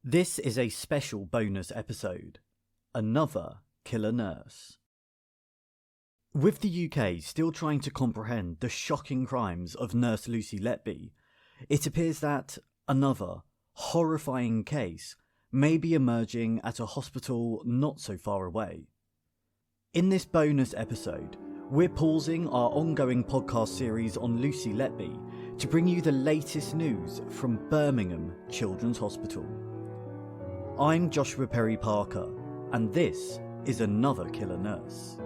This is a special bonus episode. Another killer nurse. With the UK still trying to comprehend the shocking crimes of Nurse Lucy Letby, it appears that another horrifying case may be emerging at a hospital not so far away. In this bonus episode, we're pausing our ongoing podcast series on Lucy Letby to bring you the latest news from Birmingham Children's Hospital. I'm Joshua Perry Parker, and this is Another Killer Nurse.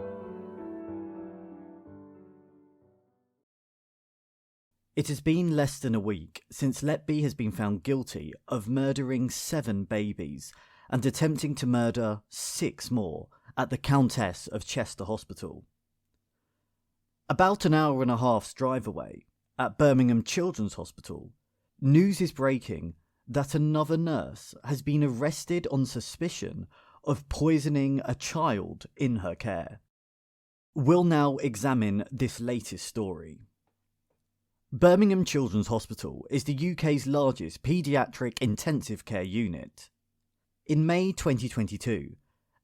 It has been less than a week since Letby has been found guilty of murdering 7 babies and attempting to murder 6 more at the Countess of Chester Hospital. About an hour and a half's drive away, at Birmingham Children's Hospital, news is breaking that another nurse has been arrested on suspicion of poisoning a child in her care. We'll now examine this latest story. Birmingham Children's Hospital is the UK's largest paediatric intensive care unit. In May 2022,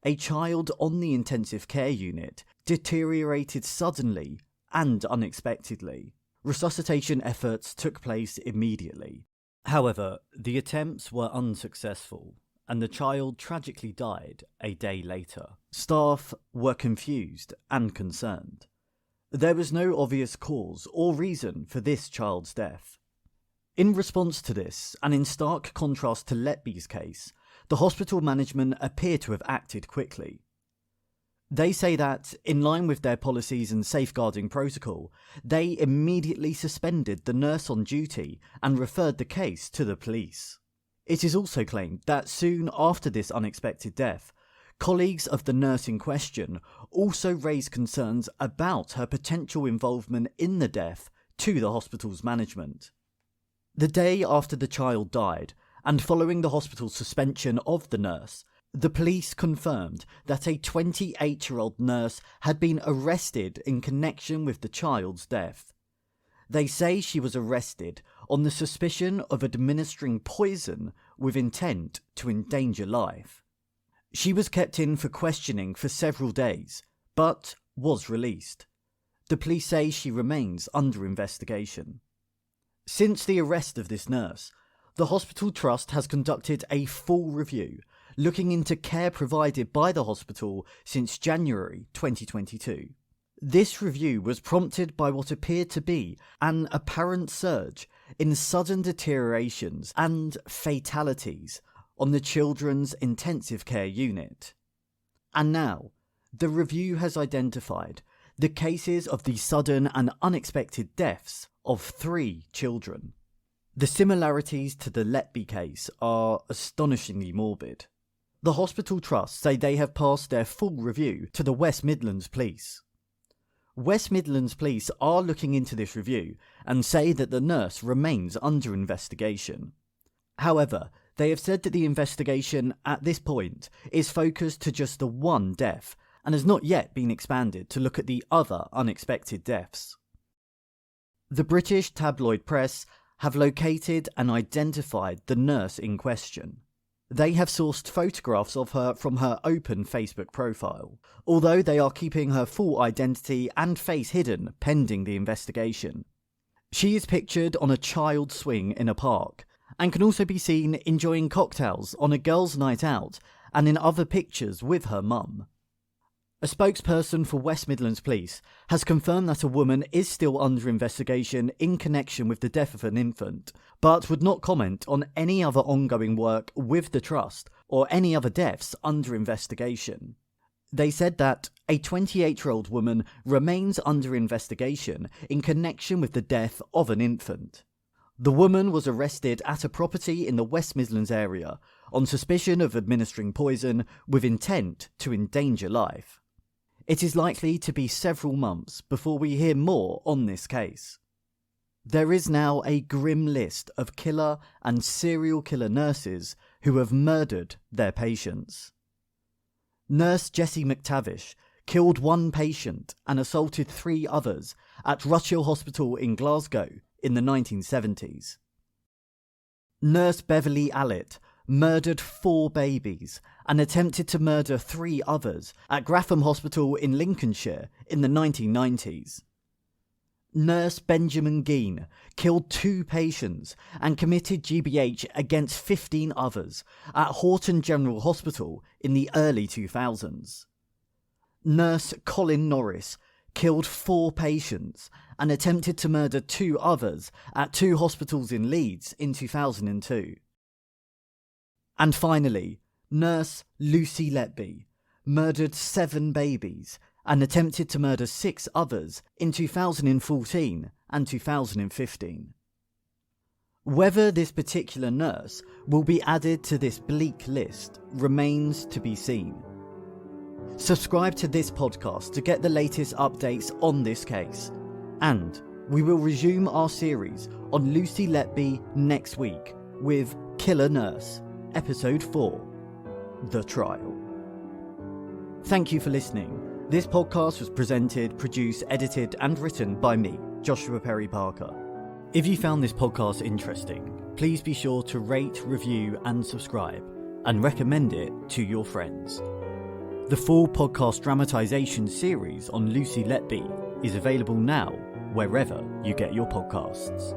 a child on the intensive care unit deteriorated suddenly and unexpectedly. Resuscitation efforts took place immediately. However, the attempts were unsuccessful, and the child tragically died a day later. Staff were confused and concerned. There was no obvious cause or reason for this child's death. In response to this, and in stark contrast to Letby's case, the hospital management appear to have acted quickly. They say that, in line with their policies and safeguarding protocol, they immediately suspended the nurse on duty and referred the case to the police. It is also claimed that soon after this unexpected death, colleagues of the nurse in question also raised concerns about her potential involvement in the death to the hospital's management. The day after the child died, and following the hospital's suspension of the nurse, the police confirmed that a 28-year-old nurse had been arrested in connection with the child's death. They say she was arrested on the suspicion of administering poison with intent to endanger life. She was kept in for questioning for several days, but was released. The police say she remains under investigation. Since the arrest of this nurse, the hospital trust has conducted a full review looking into care provided by the hospital since January 2022. This review was prompted by what appeared to be an apparent surge in sudden deteriorations and fatalities on the children's intensive care unit. And now, the review has identified the cases of the sudden and unexpected deaths of 3 children. The similarities to the Letby case are astonishingly morbid. The hospital trust say they have passed their full review to the West Midlands Police. West Midlands Police are looking into this review and say that the nurse remains under investigation. However, they have said that the investigation at this point is focused to just the one death and has not yet been expanded to look at the other unexpected deaths. The British tabloid press have located and identified the nurse in question. They have sourced photographs of her from her open Facebook profile, although they are keeping her full identity and face hidden pending the investigation. She is pictured on a child swing in a park, and can also be seen enjoying cocktails on a girls' night out and in other pictures with her mum. A spokesperson for West Midlands Police has confirmed that a woman is still under investigation in connection with the death of an infant, but would not comment on any other ongoing work with the trust or any other deaths under investigation. They said that a 28-year-old woman remains under investigation in connection with the death of an infant. The woman was arrested at a property in the West Midlands area on suspicion of administering poison with intent to endanger life. It is likely to be several months before we hear more on this case. There is now a grim list of killer and serial killer nurses who have murdered their patients. Nurse Jessie McTavish killed 1 patient and assaulted 3 others at Ruchill Hospital in Glasgow in the 1970s. Nurse Beverly Allett murdered 4 babies and attempted to murder 3 others at Gratham Hospital in Lincolnshire in the 1990s. Nurse Benjamin Geen killed 2 patients and committed GBH against 15 others at Horton General Hospital in the early 2000s. Nurse Colin Norris killed 4 patients and attempted to murder 2 others at 2 hospitals in Leeds in 2002. And finally, Nurse Lucy Letby murdered 7 babies and attempted to murder 6 others in 2014 and 2015. Whether this particular nurse will be added to this bleak list remains to be seen. Subscribe to this podcast to get the latest updates on this case, and we will resume our series on Lucy Letby next week with Killer Nurse, Episode 4, The Trial. Thank you for listening. This podcast was presented, produced, edited and written by me, Joshua Perry Parker. If you found this podcast interesting, please be sure to rate, review and subscribe, and recommend it to your friends. The full podcast dramatisation series on Lucy Letby is available now wherever you get your podcasts.